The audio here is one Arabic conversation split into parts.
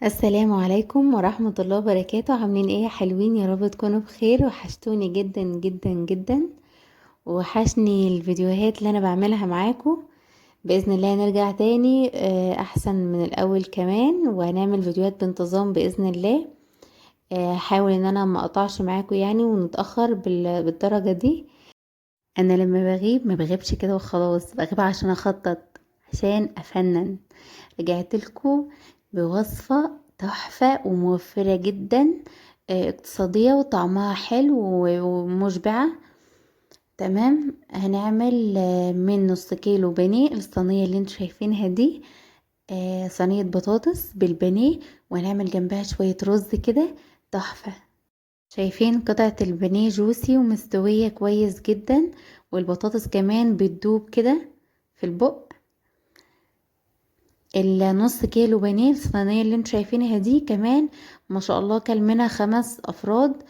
السلام عليكم ورحمة الله وبركاته. عاملين ايه يا حلوين؟ يا رب تكونوا بخير. وحشتوني جدا جدا جدا، وحشني الفيديوهات اللي انا بعملها معاكم. بإذن الله نرجع تاني احسن من الاول كمان، وهنعمل فيديوهات بانتظام بإذن الله. حاول ان انا ما اقطعش معاكم يعني ونتأخر بالدرجة دي. انا لما بغيب ما بغيبش كده وخلاص، بغيب عشان اخطط، عشان افنن. رجعت لكم بوصفة تحفة وموفرة جدا، اقتصادية وطعمها حلو ومشبعة. تمام. هنعمل من نص كيلو بانيه الصينية اللي انتوا شايفينها دي، صينية بطاطس بالبانيه، وهنعمل جنبها شوية رز كده تحفة. شايفين قطعة البانيه جوسي ومستوية كويس جدا، والبطاطس كمان بتدوب كده في البق. النص كيلو بانيه الصينية اللي انتوا شايفينها دي كمان ما شاء الله كل منها 5 افراد.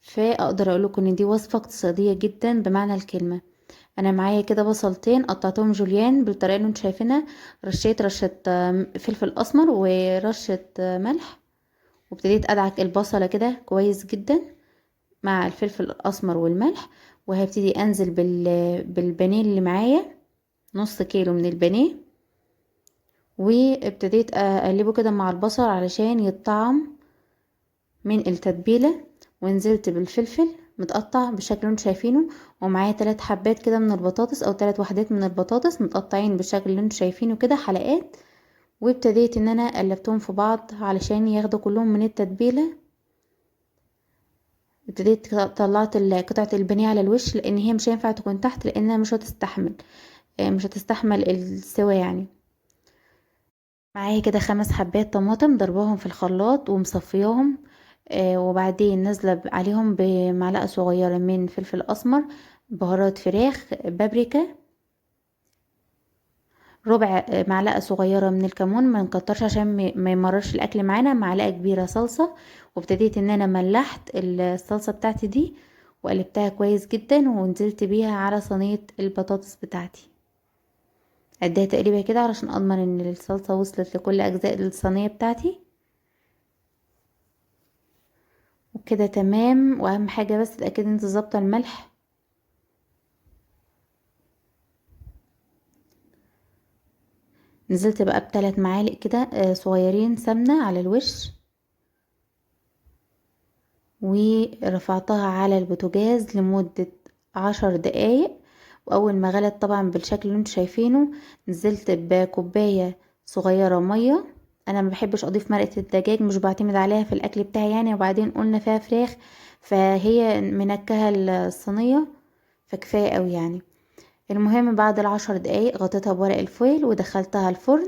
فاقدر اقولكم ان دي وصفة اقتصادية جدا بمعنى الكلمة. انا معايا كده بصلتين قطعتهم جوليان بالطريقة اللي انتوا شايفينها، رشيت رشة فلفل اسمر ورشة ملح، وابتديت ادعك البصلة كده كويس جدا مع الفلفل الاسمر والملح. وهبتدي انزل بالبانيه اللي معايا، نص كيلو من البانيه، وابتديت اقلبه كده مع البصل علشان يتطعم من التتبيله. ونزلت بالفلفل متقطع بالشكل اللي انتوا شايفينه، ومعايا 3 حبات كده من البطاطس او 3 وحدات من البطاطس متقطعين بالشكل اللي انتوا شايفينه كده حلقات. وابتديت ان انا قلبتهم في بعض علشان ياخدوا كلهم من التتبيله. ابتديت طلعت قطعه البانيه على الوش، لان هي مش هينفع تكون تحت لانها مش هتستحمل السوا يعني. معايا كده 5 حبات طماطم ضرباهم في الخلاط ومصفياهم. وبعدين نازله عليهم بمعلقه صغيره من فلفل اسمر، بهارات فراخ، بابريكا، ربع معلقه صغيره من الكمون، ما نكترش عشان ما يمررش الاكل معانا، معلقه كبيره صلصه. وابتديت ان انا ملحت الصلصه بتاعتي دي وقلبتها كويس جدا، ونزلت بيها على صينيه البطاطس بتاعتي. اديها تقليبه كده علشان اضمن ان الصلصه وصلت لكل اجزاء الصينيه بتاعتي. وكده تمام. واهم حاجه بس تتاكدي انت ظابطه الملح. نزلت بقى ب3 معالق كده صغيرين سمنه على الوش، ورفعتها على البوتاجاز لمده 10 دقايق. واول ما غلت طبعا بالشكل اللي انتوا شايفينه، نزلت بكوبايه صغيره ميه. انا ما بحبش اضيف مرقه الدجاج، مش بعتمد عليها في الاكل بتاعي يعني، وبعدين قلنا فيها فراخ فهي منكهه الصينيه، فكفايه قوي يعني. المهم بعد ال10 دقايق غطيتها بورق الفويل ودخلتها الفرن.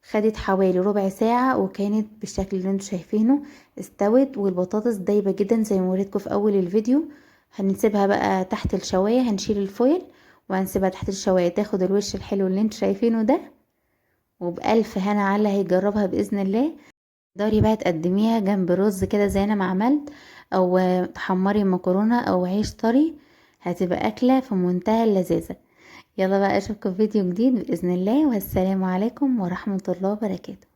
خدت حوالي ربع ساعة وكانت بالشكل اللي انتوا شايفينه، استوت والبطاطس دايبة جدا زي ما وريتكم في اول الفيديو. هنسيبها بقى تحت الشواية، هنشيل الفويل وهنسيبها تحت الشواية تاخد الوش الحلو اللي انتوا شايفينه ده. وبألف هنا على اللي هيجربها بإذن الله. تقدري بقى تقدميها جنب رز كده زي انا ما عملت، او تحمري مكرونة او عيش طري، هتبقى أكلة في منتهى اللذاذة. يلا بقى اشوفكم في فيديو جديد بإذن الله، والسلام عليكم ورحمة الله وبركاته.